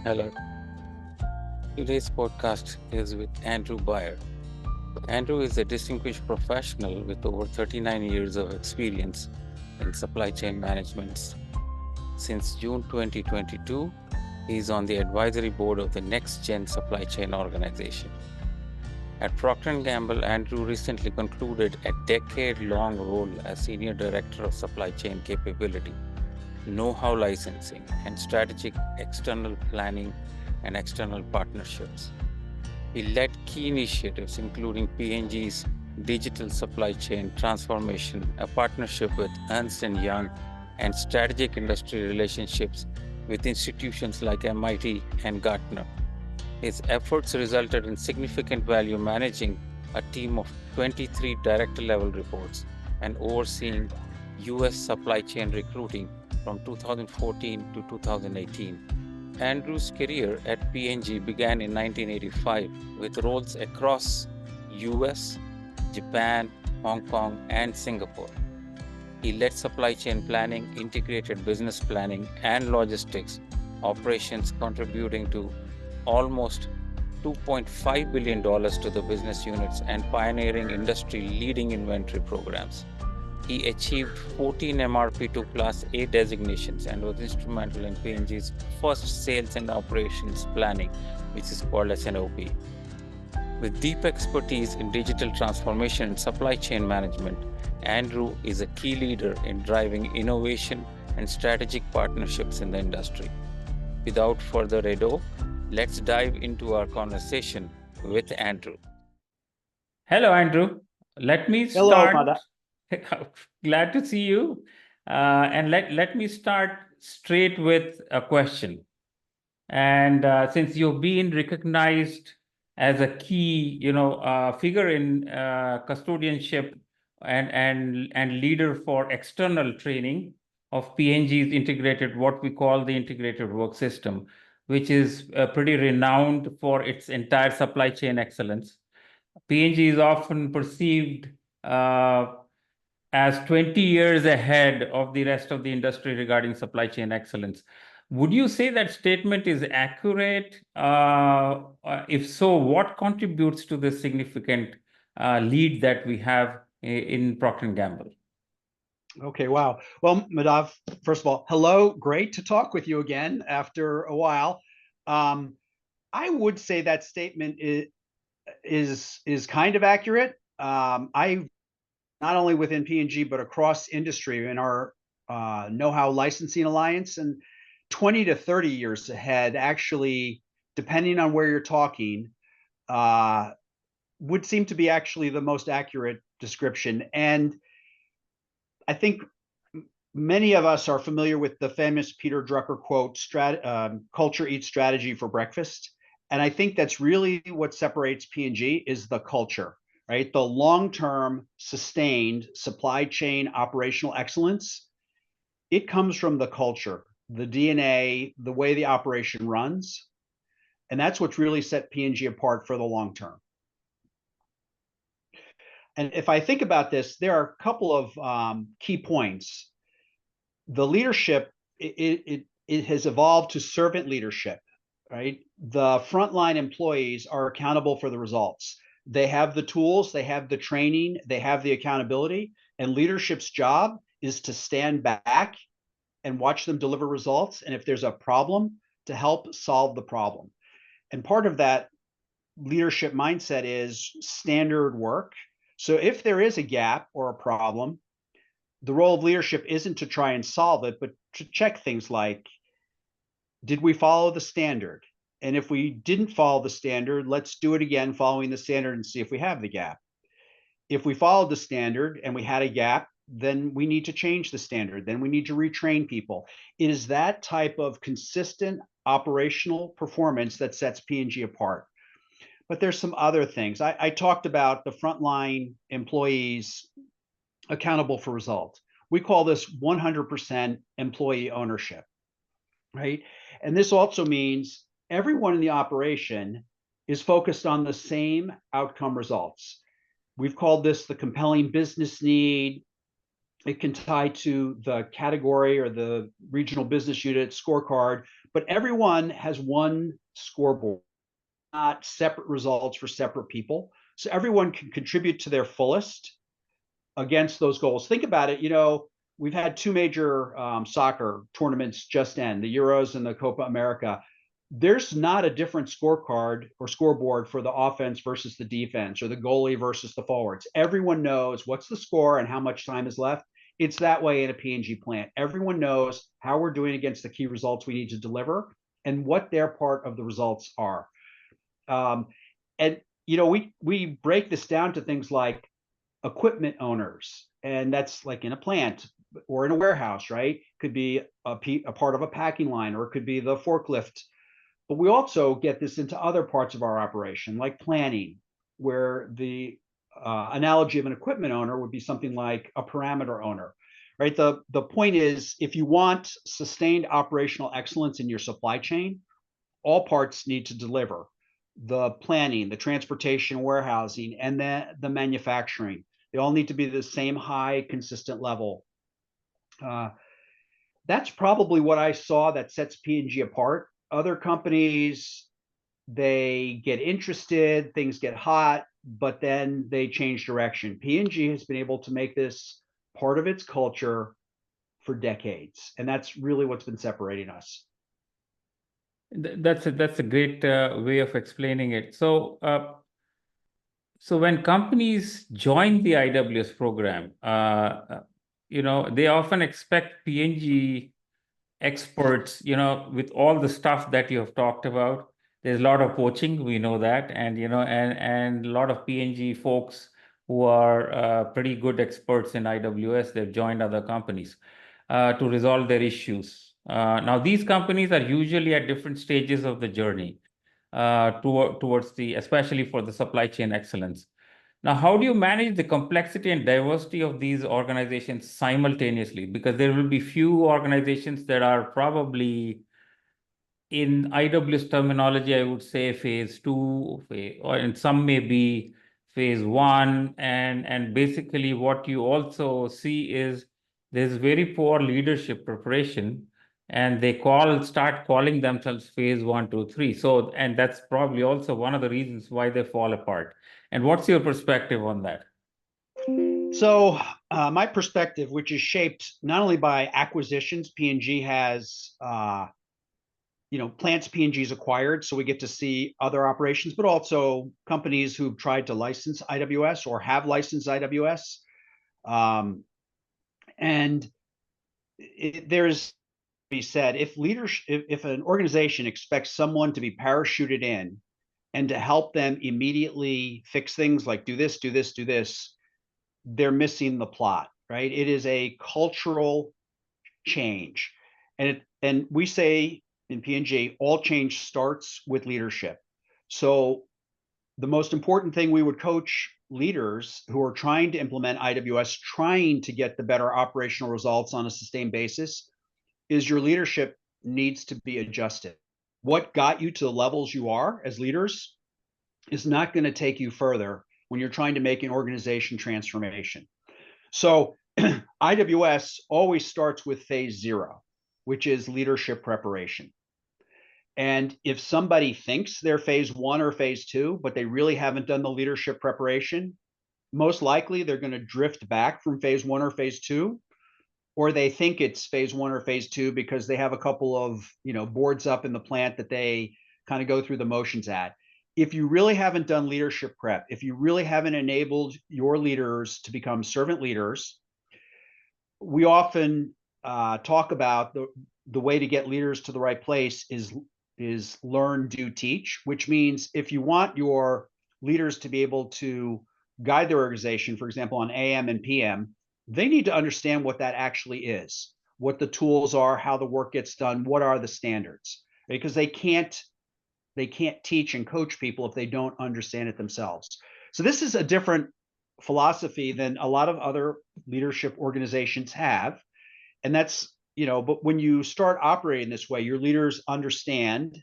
Hello. Today's podcast is with Andrew Byer. Andrew is a distinguished professional with over 39 years of experience in supply chain management. Since June 2022, he is on the advisory board of the Next Gen Supply Chain Organization. At Procter Gamble, Andrew recently concluded a decade-long role as Senior Director of Supply Chain Capability, know-how licensing, and strategic external planning and external partnerships. He led key initiatives, including P&G's digital supply chain transformation, a partnership with Ernst & Young, and strategic industry relationships with institutions like MIT and Gartner. His efforts resulted in significant value managing a team of 23 director-level reports and overseeing U.S. supply chain recruiting from 2014 to 2018. Andrew's career at P&G began in 1985 with roles across US, Japan, Hong Kong, and Singapore. He led supply chain planning, integrated business planning, and logistics operations, contributing to almost $2.5 billion to the business units and pioneering industry-leading inventory programs. He achieved 14 MRP2 Class A designations and was instrumental in P&G's first sales and operations planning, which is called SNOP. With deep expertise in digital transformation and supply chain management, Andrew is a key leader in driving innovation and strategic partnerships in the industry. Without further ado, let's dive into our conversation with Andrew. Hello, Andrew. Let me Hello, start. Mada. Glad to see you. And let me start straight with a question. And since you've been recognized as a key, figure in custodianship and leader for external training of P&G's integrated, what we call the integrated work system, which is pretty renowned for its entire supply chain excellence. P&G is often perceived as 20 years ahead of the rest of the industry regarding supply chain excellence. Would you say that statement is accurate? If so, what contributes to the significant lead that we have in Procter Gamble? Okay, wow. Well, Madav, first of all, hello. Great to talk with you again after a while. I would say that statement is kind of accurate. I not only within P&G but across industry in our know-how licensing alliance, and 20 to 30 years ahead, actually, depending on where you're talking, would seem to be actually the most accurate description. And I think many of us are familiar with the famous Peter Drucker quote, culture eats strategy for breakfast. And I think that's really what separates P&G is the culture, right? The long-term sustained supply chain operational excellence. It comes from the culture, the DNA, the way the operation runs. And that's what's really set P&G apart for the long term. And if I think about this, there are a couple of key points. The leadership, it has evolved to servant leadership, right? The frontline employees are accountable for the results. They have the tools, they have the training, they have the accountability, and leadership's job is to stand back and watch them deliver results. And if there's a problem, to help solve the problem. And part of that leadership mindset is standard work. So if there is a gap or a problem, the role of leadership isn't to try and solve it, but to check things like, did we follow the standard? And if we didn't follow the standard, let's do it again following the standard and see if we have the gap. If we followed the standard and we had a gap, then we need to change the standard. Then we need to retrain people. It is that type of consistent operational performance that sets P&G apart. But there's some other things. I talked about the frontline employees accountable for results. We call this 100% employee ownership, right? And this also means everyone in the operation is focused on the same outcome results. We've called this the compelling business need. It can tie to the category or the regional business unit scorecard, but everyone has one scoreboard, not separate results for separate people. So everyone can contribute to their fullest against those goals. Think about it. We've had two major soccer tournaments just end, the Euros and the Copa America. There's not a different scorecard or scoreboard for the offense versus the defense or the goalie versus the forwards. Everyone knows what's the score and how much time is left. It's that way in a P&G plant. Everyone knows how we're doing against the key results we need to deliver and what their part of the results are. And we break this down to things like equipment owners, and that's like in a plant or in a warehouse, right? Could be a part of a packing line, or it could be the forklift. But we also get this into other parts of our operation, like planning, where the analogy of an equipment owner would be something like a parameter owner, right? The point is, if you want sustained operational excellence in your supply chain, all parts need to deliver. The planning, the transportation, warehousing, and the manufacturing. They all need to be the same high, consistent level. That's probably what I saw that sets P&G apart. Other companies, they get interested, things get hot, but then they change direction. P&G has been able to make this part of its culture for decades, and that's really what's been separating us. That's a great way of explaining it. So when companies join the IWS program, they often expect P&G experts, with all the stuff that you have talked about. There's a lot of poaching, we know that, and a lot of P&G folks who are pretty good experts in IWS, they've joined other companies to resolve their issues. Now, these companies are usually at different stages of the journey towards especially for the supply chain excellence. Now, how do you manage the complexity and diversity of these organizations simultaneously? Because there will be few organizations that are probably, in IWS terminology, I would say phase two, and some may be phase one. And basically what you also see is there's very poor leadership preparation, and they start calling themselves phase one, two, three. So, and that's probably also one of the reasons why they fall apart. And what's your perspective on that? So my perspective, which is shaped not only by acquisitions, P&G has, plants P&G's acquired, so we get to see other operations, but also companies who've tried to license IWS or have licensed IWS. And there's be said, if an organization expects someone to be parachuted in and to help them immediately fix things like do this, do this, do this, they're missing the plot, right? It is a cultural change. And we say in P&G, all change starts with leadership. So the most important thing we would coach leaders who are trying to implement IWS, trying to get the better operational results on a sustained basis, is your leadership needs to be adjusted. What got you to the levels you are as leaders is not going to take you further when you're trying to make an organization transformation. So IWS always starts with phase zero, which is leadership preparation. And if somebody thinks they're phase one or phase two, but they really haven't done the leadership preparation, most likely they're going to drift back from phase one or phase two, or they think it's phase one or phase two because they have a couple of boards up in the plant that they kind of go through the motions at. If you really haven't done leadership prep, if you really haven't enabled your leaders to become servant leaders, we often talk about the way to get leaders to the right place is learn, do, teach, which means if you want your leaders to be able to guide their organization, for example, on AM and PM, they need to understand what that actually is, what the tools are, how the work gets done, what are the standards, because they can't teach and coach people if they don't understand it themselves. So this is a different philosophy than a lot of other leadership organizations have. And that's, but when you start operating this way, your leaders understand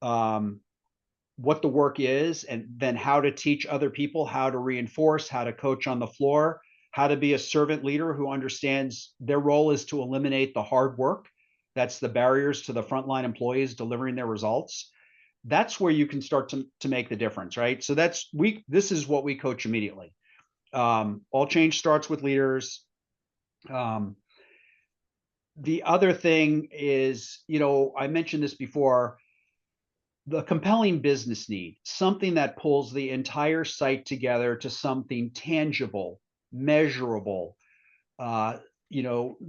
what the work is, and then how to teach other people, how to reinforce, how to coach on the floor, how to be a servant leader who understands their role is to eliminate the hard work That's the barriers to the frontline employees delivering their results. That's where you can start to make the difference, right? So this is what we coach immediately. All change starts with leaders. Um, the other thing is, I mentioned this before, the compelling business need, something that pulls the entire site together to something tangible, measurable, uh,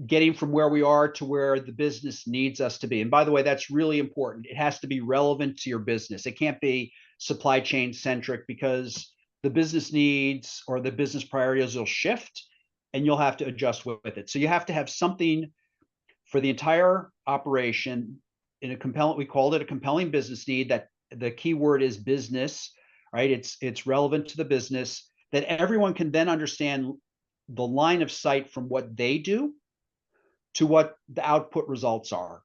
getting from where we are to where the business needs us to be. And by the way, that's really important. It has to be relevant to your business. It can't be supply chain centric, because the business needs or the business priorities will shift and you'll have to adjust with it. So you have to have something for the entire operation in a compelling, we called it a compelling business need, that the key word is business, right? It's relevant to the business, that everyone can then understand the line of sight from what they do to what the output results are.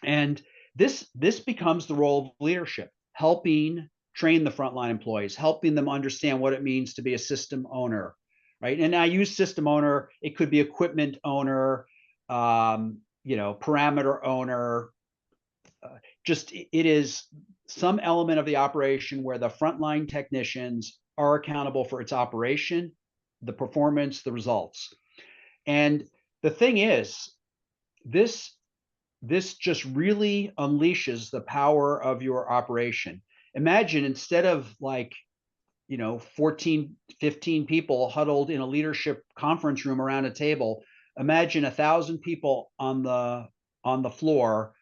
And this becomes the role of leadership, helping train the frontline employees, helping them understand what it means to be a system owner, right? And I use system owner, it could be equipment owner, parameter owner. Just it is some element of the operation where the frontline technicians are accountable for its operation, the performance, the results. And the thing is, this this just really unleashes the power of your operation. Imagine, instead of 14, 15 people huddled in a leadership conference room around a table, imagine 1,000 people on the floor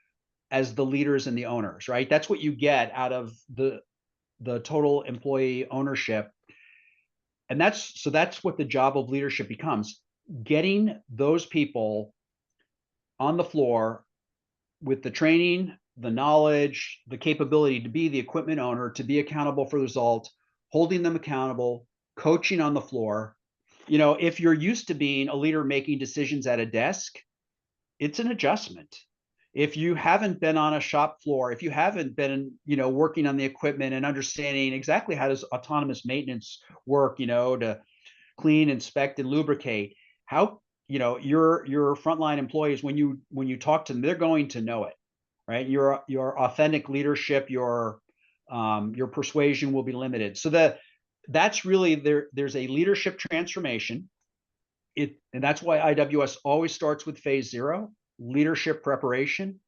as the leaders and the owners, right? That's what you get out of the total employee ownership. And that's what the job of leadership becomes, getting those people on the floor with the training, the knowledge, the capability to be the equipment owner, to be accountable for the result, holding them accountable, coaching on the floor. If you're used to being a leader making decisions at a desk, it's an adjustment. If you haven't been on a shop floor, if you haven't been, working on the equipment and understanding exactly how does autonomous maintenance work, to clean, inspect, and lubricate, how, your frontline employees, when you talk to them, they're going to know it, right? Your authentic leadership, your persuasion will be limited. So that's really there's a leadership transformation. And that's why IWS always starts with phase 0, leadership preparation.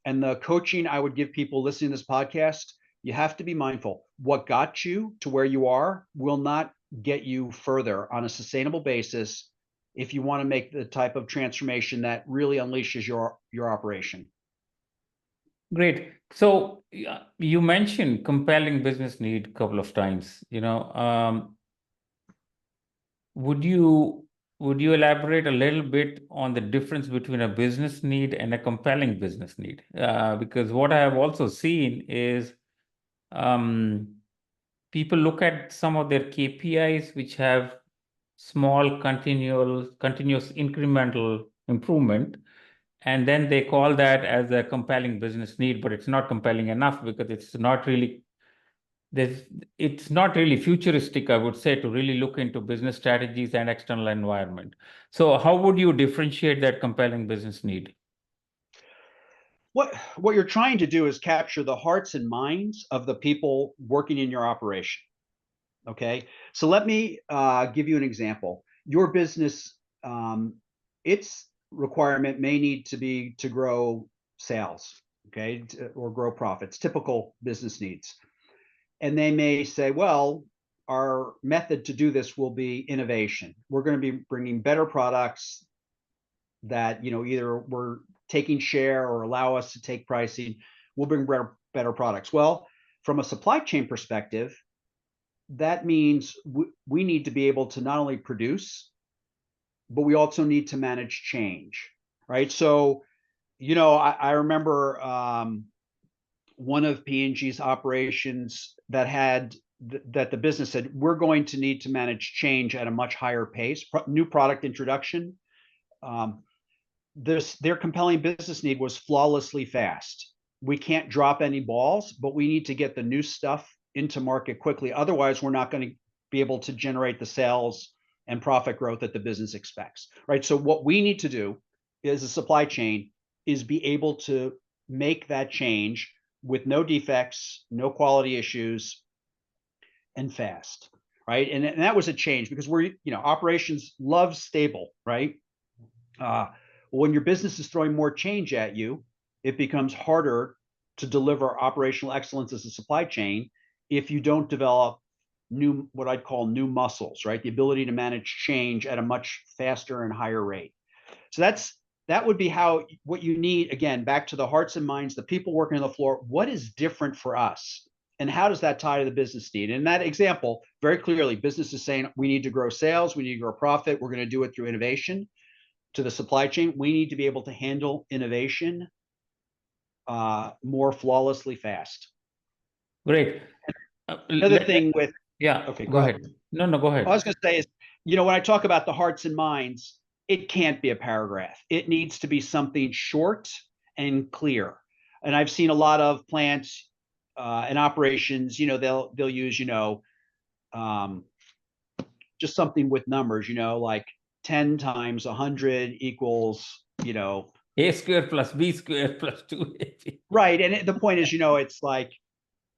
And the coaching I would give people listening to this podcast, you have to be mindful. What got you to where you are will not get you further on a sustainable basis if you want to make the type of transformation that really unleashes your operation. Great. So you mentioned compelling business need a couple of times. Would you elaborate a little bit on the difference between a business need and a compelling business need? Because what I have also seen is people look at some of their KPIs, which have small, continuous incremental improvement, and then they call that as a compelling business need, but it's not compelling enough because it's not really futuristic, I would say, to really look into business strategies and external environment. So how would you differentiate that compelling business need? What you're trying to do is capture the hearts and minds of the people working in your operation. Okay, so let me give you an example. Your business, its requirement may need to be to grow sales, okay, or grow profits, typical business needs. And they may say, well, our method to do this will be innovation. We're going to be bringing better products that, either we're taking share or allow us to take pricing. We'll bring better products. Well, from a supply chain perspective, that means we need to be able to not only produce, but we also need to manage change, right? So, I remember one of P&G's operations that the business said, we're going to need to manage change at a much higher pace, new product introduction. Their compelling business need was flawlessly fast. We can't drop any balls, but we need to get the new stuff into market quickly. Otherwise, we're not going to be able to generate the sales and profit growth that the business expects, right? So what we need to do is a supply chain is be able to make that change with no defects, no quality issues, and fast, right? And that was a change because operations love stable, right? When your business is throwing more change at you, it becomes harder to deliver operational excellence as a supply chain if you don't develop what I'd call new muscles, right? The ability to manage change at a much faster and higher rate. So that would be what you need. Again, back to the hearts and minds, the people working on the floor. What is different for us? And how does that tie to the business need? In that example, very clearly, business is saying we need to grow sales, we need to grow profit, we're going to do it through innovation. To the supply chain, we need to be able to handle innovation more flawlessly fast. Great. Another thing with, Yeah, okay, go go ahead. ahead. No, go All I ahead. was going to say is, when I talk about the hearts and minds, it can't be a paragraph. It needs to be something short and clear. And I've seen a lot of plants and operations, they'll use, just something with numbers, like 10 times 100 equals, A square plus B square plus 2AB. right. And the point is, it's like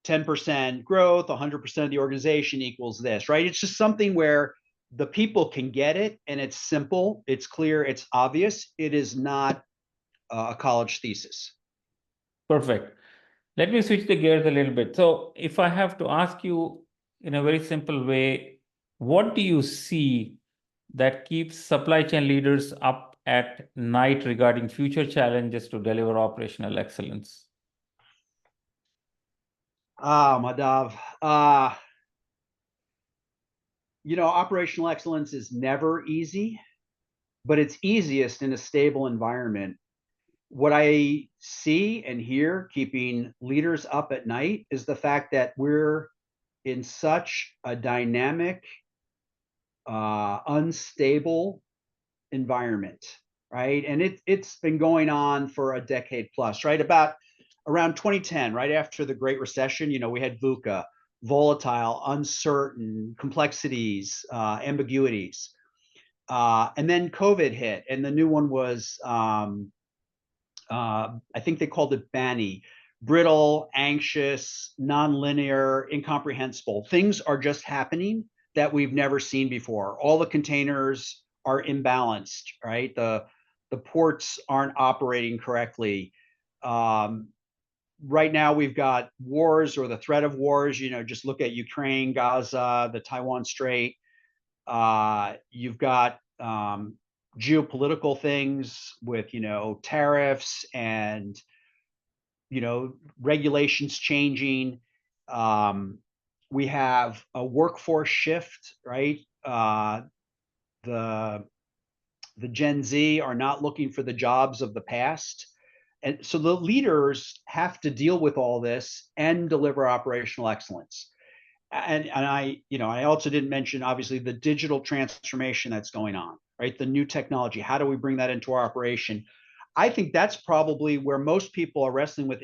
10% growth, 100% of the organization equals this, right? It's just something where the people can get it and it's simple, it's clear, it's obvious. It is not a college thesis. Perfect. Let me switch the gears a little bit. So, if I have to ask you in a very simple way, what do you see that keeps supply chain leaders up at night regarding future challenges to deliver operational excellence? Madav, operational excellence is never easy, but it's easiest in a stable environment. What I see and hear keeping leaders up at night is the fact that we're in such a dynamic, unstable environment, right? And it's been going on for a decade plus, right? Around 2010, right after the Great Recession, we had VUCA, volatile, uncertain, complexities, ambiguities. And then COVID hit, and the new one was, I think they called it BANI, brittle, anxious, nonlinear, incomprehensible. Things are just happening that we've never seen before. All the containers are imbalanced, right? The ports aren't operating correctly. Right now we've got wars or the threat of wars. Just look at Ukraine, Gaza, the Taiwan Strait. You've got geopolitical things with tariffs and regulations changing. We have a workforce shift, right? The Gen Z are not looking for the jobs of the past. And so the leaders have to deal with all this and deliver operational excellence. And I also didn't mention, obviously, the digital transformation that's going on, right? The new technology. How do we bring that into our operation? I think that's probably where most people are wrestling with,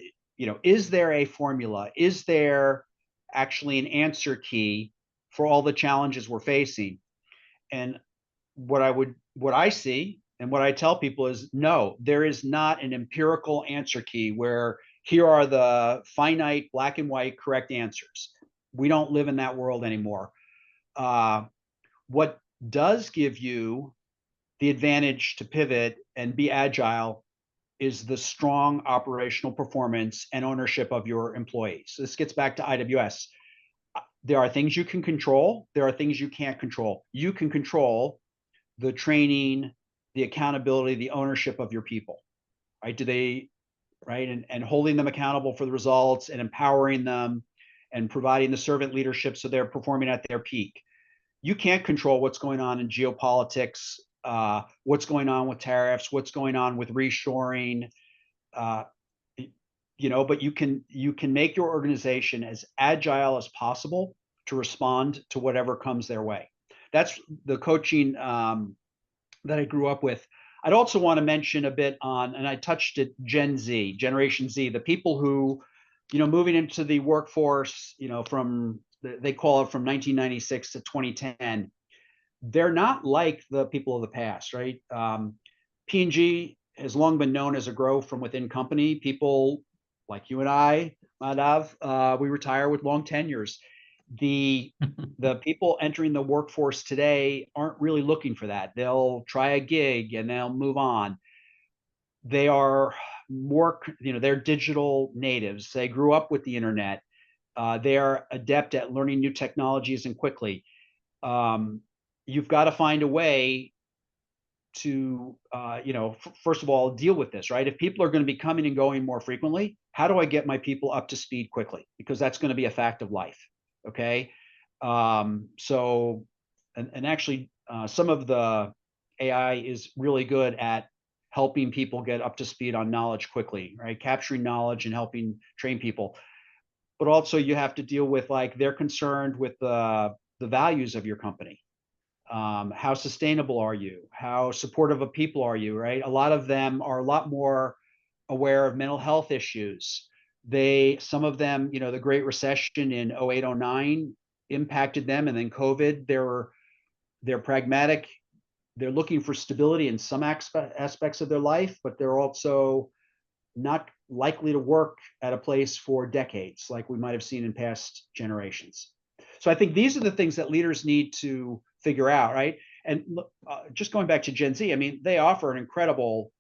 is there a formula? Is there actually an answer key for all the challenges we're facing? And what I see and what I tell people is no, there is not an empirical answer key where here are the finite black and white correct answers. We don't live in that world anymore. What does give you the advantage to pivot and be agile is the strong operational performance and ownership of your employees. This gets back to IWS. There are things you can control. There are things you can't control. You can control the training, the accountability, the ownership of your people, right? Right? And holding them accountable for the results and empowering them and providing the servant leadership so they're performing at their peak. You can't control what's going on in geopolitics, what's going on with tariffs, what's going on with reshoring, but you can make your organization as agile as possible to respond to whatever comes their way. That's the coaching that I grew up with. I'd also want to mention a bit on, and I touched it, Generation Z, the people who, moving into the workforce, they call it from 1996 to 2010. They're not like the people of the past, right? P&G has long been known as a grow from within company. People like you and I, Madav, we retire with long tenures. The people entering the workforce today aren't really looking for that. They'll try a gig and they'll move on. They are more, they're digital natives. They grew up with the internet. They are adept at learning new technologies and quickly. You've got to find a way to, first of all, deal with this, right? If people are going to be coming and going more frequently, how do I get my people up to speed quickly? Because that's going to be a fact of life. Okay. So, and actually, some of the AI is really good at helping people get up to speed on knowledge quickly, right? Capturing knowledge and helping train people. But also, you have to deal with, like, they're concerned with the values of your company. How sustainable are you? How supportive of people are you, right? A lot of them are a lot more aware of mental health issues. Some of them, the Great Recession in 08, 09 impacted them, and then COVID. They're pragmatic. They're looking for stability in some aspects of their life, but they're also not likely to work at a place for decades like we might have seen in past generations. So I think these are the things that leaders need to figure out, right? And just going back to Gen Z, I mean, they offer an incredible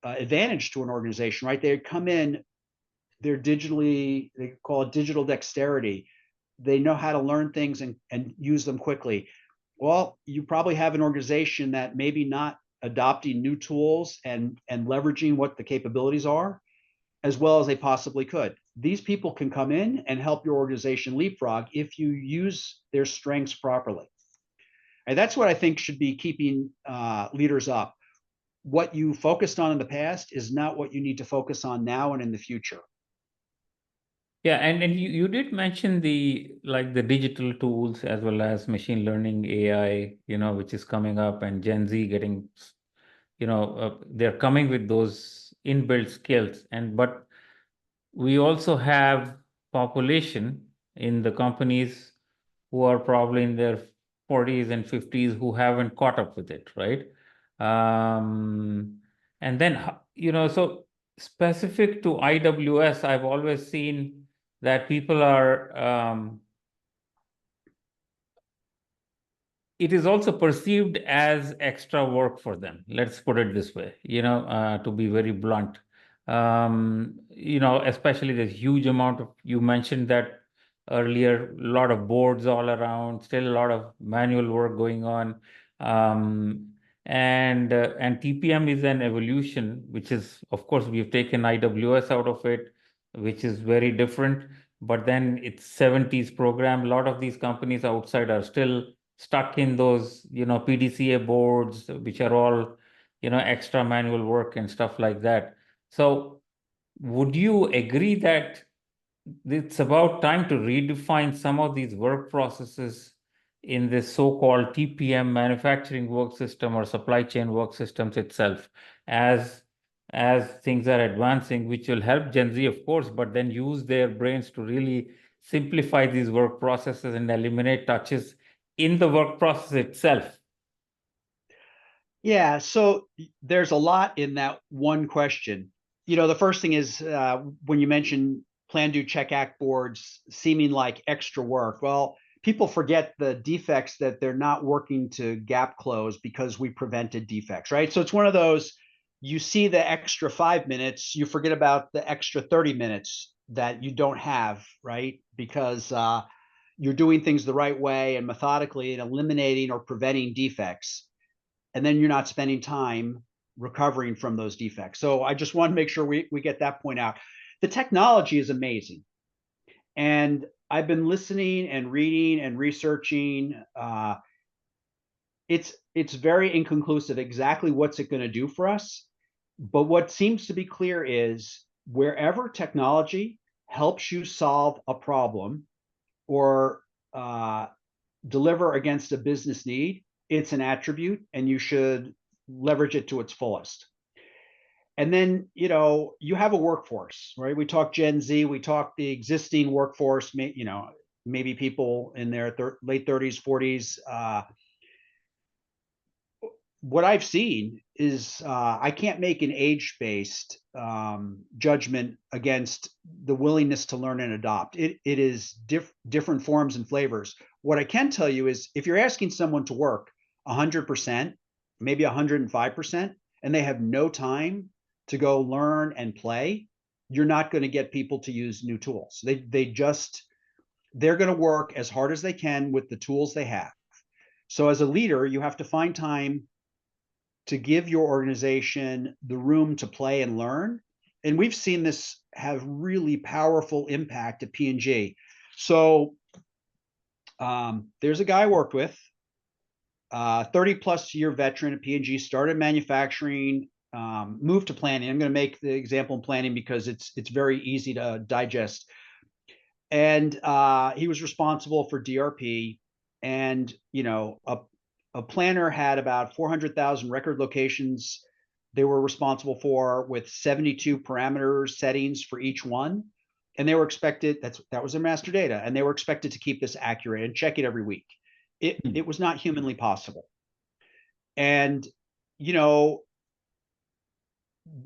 advantage to an organization, right? They come in, they call it digital dexterity. They know how to learn things and use them quickly. Well, you probably have an organization that maybe not adopting new tools and leveraging what the capabilities are as well as they possibly could. These people can come in and help your organization leapfrog if you use their strengths properly. And that's what I think should be keeping leaders up. What you focused on in the past is not what you need to focus on now and in the future. Yeah, and you did mention the digital tools as well as machine learning, AI, which is coming up, and Gen Z getting, they're coming with those inbuilt skills. But we also have population in the companies who are probably in their 40s and 50s who haven't caught up with it, right? And then, so specific to IWS, I've always seen that people are, it is also perceived as extra work for them. Let's put it this way, to be very blunt. Especially the huge amount of, you mentioned that earlier, a lot of boards all around, still a lot of manual work going on. And TPM is an evolution, which is, of course, we've taken IWS out of it, which is very different. But then it's 70s program. A lot of these companies outside are still stuck in those, PDCA boards, which are all, extra manual work and stuff like that. So would you agree that it's about time to redefine some of these work processes in this so-called TPM manufacturing work system or supply chain work systems itself as things are advancing, which will help Gen Z, of course, but then use their brains to really simplify these work processes and eliminate touches in the work process itself? Yeah, so there's a lot in that one question. The first thing is when you mention plan, do, check, act boards seeming like extra work. Well, people forget the defects that they're not working to gap close because we prevented defects, right? So it's one of those, you see the extra 5 minutes, you forget about the extra 30 minutes that you don't have, right? Because you're doing things the right way and methodically and eliminating or preventing defects. And then you're not spending time recovering from those defects. So I just want to make sure we get that point out. The technology is amazing. And I've been listening and reading and researching. It's very inconclusive exactly what's it going to do for us. But what seems to be clear is wherever technology helps you solve a problem or deliver against a business need, it's an attribute and you should leverage it to its fullest. And then, you have a workforce, right? We talk Gen Z, we talk the existing workforce, maybe people in their late 30s, 40s. what I've seen is I can't make an age-based judgment against the willingness to learn and adopt. It is different forms and flavors. What I can tell you is if you're asking someone to work 100%, maybe 105%, and they have no time to go learn and play, you're not going to get people to use new tools. They're going to work as hard as they can with the tools they have. So as a leader, you have to find time to give your organization the room to play and learn. And we've seen this have really powerful impact at P&G. So there's a guy I worked with, 30 plus year veteran at P&G, started manufacturing, moved to planning. I'm going to make the example in planning because it's very easy to digest. And he was responsible for DRP. And, you know, a planner had about 400,000 record locations they were responsible for, with 72 parameter settings for each one. And they were expected, that was their master data, and they were expected to keep this accurate and check it every week. It was not humanly possible. And, you know,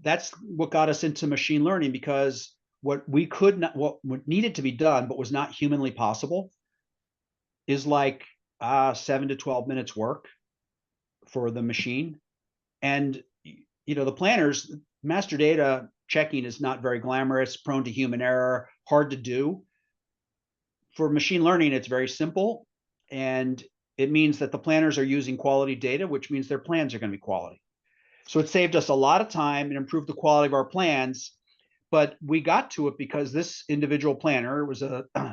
that's what got us into machine learning, because what needed to be done but was not humanly possible is like 7 to 12 minutes work for the machine. And, you know, the planners, master data checking is not very glamorous, prone to human error, hard to do. For machine learning, it's very simple. And it means that the planners are using quality data, which means their plans are going to be quality. So it saved us a lot of time and improved the quality of our plans. But we got to it because this individual planner was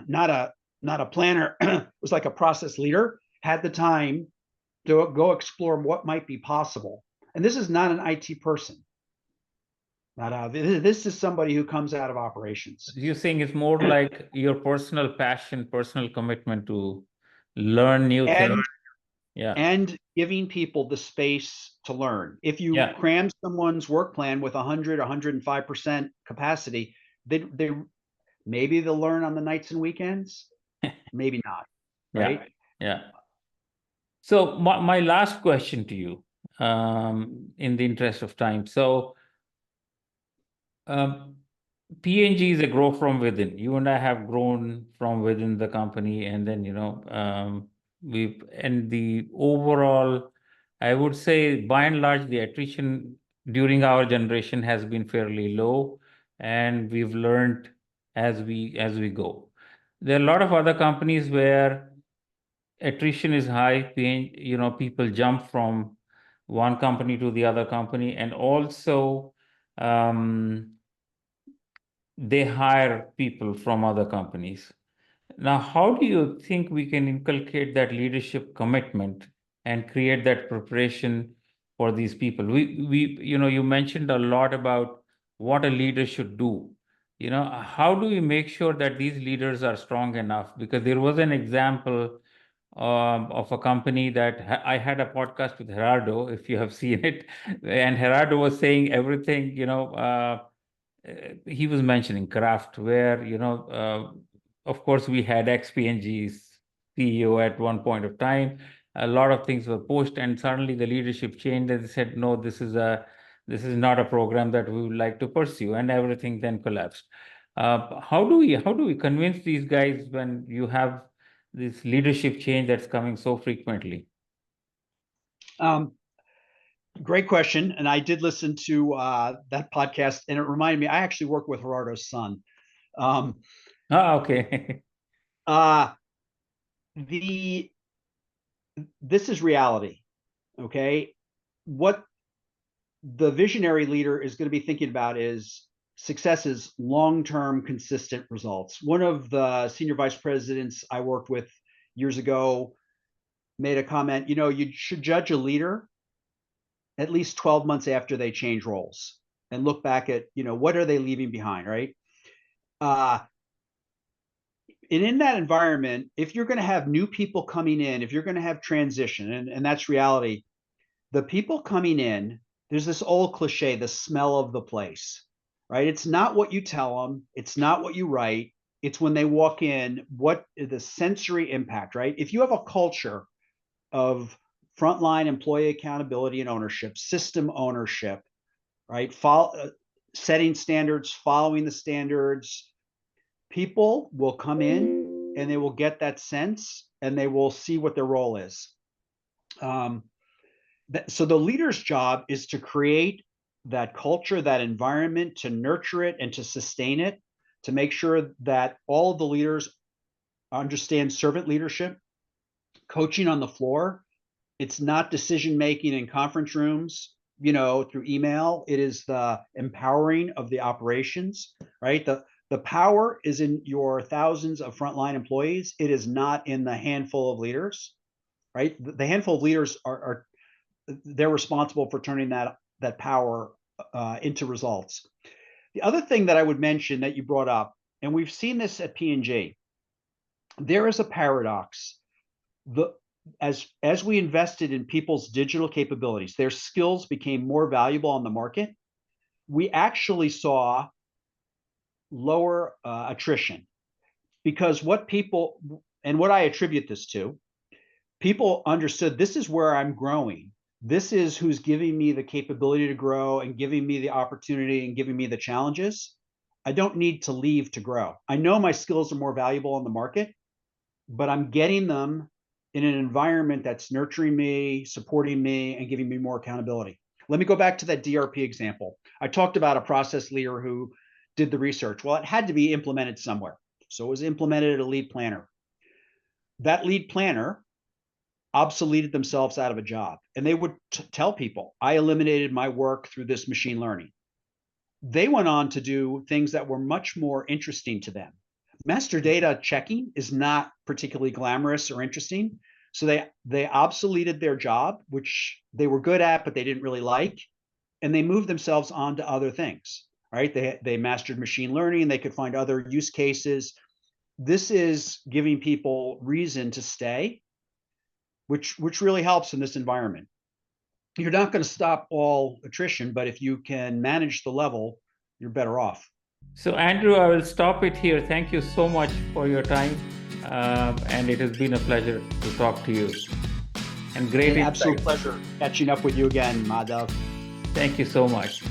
not a planner, it was like a process leader, had the time to go explore what might be possible. And this is not an IT person. This is somebody who comes out of operations. You're saying it's more like your personal passion, personal commitment to learn new things. Yeah. And giving people the space to learn. If you cram someone's work plan with 100, 105% capacity, they maybe they'll learn on the nights and weekends, maybe not, right? Yeah. So my last question to you, in the interest of time. So P&G is a grow from within. You and I have grown from within the company, and then, you know, and the overall, I would say by and large, the attrition during our generation has been fairly low, and we've learned as we go. There are a lot of other companies where attrition is high, you know, people jump from one company to the other company, and also they hire people from other companies. Now, how do you think we can inculcate that leadership commitment and create that preparation for these people? You know, you mentioned a lot about what a leader should do. You know, how do we make sure that these leaders are strong enough? Because there was an example of a company that I had a podcast with Gerardo, if you have seen it, and Gerardo was saying everything, you know, he was mentioning Kraft, where, you know, of course, we had ex-P&G's CEO at one point of time. A lot of things were pushed, and suddenly the leadership changed, and they said, "No, this is not a program that we would like to pursue," and everything then collapsed. How do we convince these guys when you have this leadership change that's coming so frequently? Great question. And I did listen to that podcast, and it reminded me, I actually work with Gerardo's son. Okay. This is reality. Okay. What the visionary leader is going to be thinking about is success is long-term consistent results. One of the senior vice presidents I worked with years ago made a comment, you know, you should judge a leader at least 12 months after they change roles and look back at, you know, what are they leaving behind, right? And in that environment, if you're going to have new people coming in, if you're going to have transition, and that's reality, the people coming in, there's this old cliche, the smell of the place, right? It's not what you tell them, it's not what you write, it's when they walk in, what is the sensory impact, right? If you have a culture of frontline employee accountability and ownership, system ownership, right? Setting standards, following the standards. People will come in and they will get that sense and they will see what their role is. So the leader's job is to create that culture, that environment, to nurture it and to sustain it, to make sure that all of the leaders understand servant leadership, coaching on the floor. It's not decision making in conference rooms, through email. It is the empowering of the operations, right? The power is in your thousands of frontline employees. It is not in the handful of leaders, right? The handful of leaders they're responsible for turning that power into results. The other thing that I would mention that you brought up, and we've seen this at P&G, there is a paradox. As we invested in people's digital capabilities, their skills became more valuable on the market. We actually saw lower attrition, because what I attribute this to, people understood, this is where I'm growing. This is who's giving me the capability to grow and giving me the opportunity and giving me the challenges. I don't need to leave to grow. I know my skills are more valuable on the market, but I'm getting them in an environment that's nurturing me, supporting me, and giving me more accountability. Let me go back to that DRP example. I talked about a process leader who did the research. Well, it had to be implemented somewhere. So it was implemented at a lead planner. That lead planner obsoleted themselves out of a job. And they would tell people, I eliminated my work through this machine learning. They went on to do things that were much more interesting to them. Master data checking is not particularly glamorous or interesting. So they obsoleted their job, which they were good at, but they didn't really like. And they moved themselves on to other things, right? They mastered machine learning. They could find other use cases. This is giving people reason to stay, which really helps in this environment. You're not going to stop all attrition, but if you can manage the level, you're better off. So, Andrew, I will stop it here. Thank you so much for your time. And it has been a pleasure to talk to you. And great An absolute pleasure catching up with you again, Madhav. Thank you so much.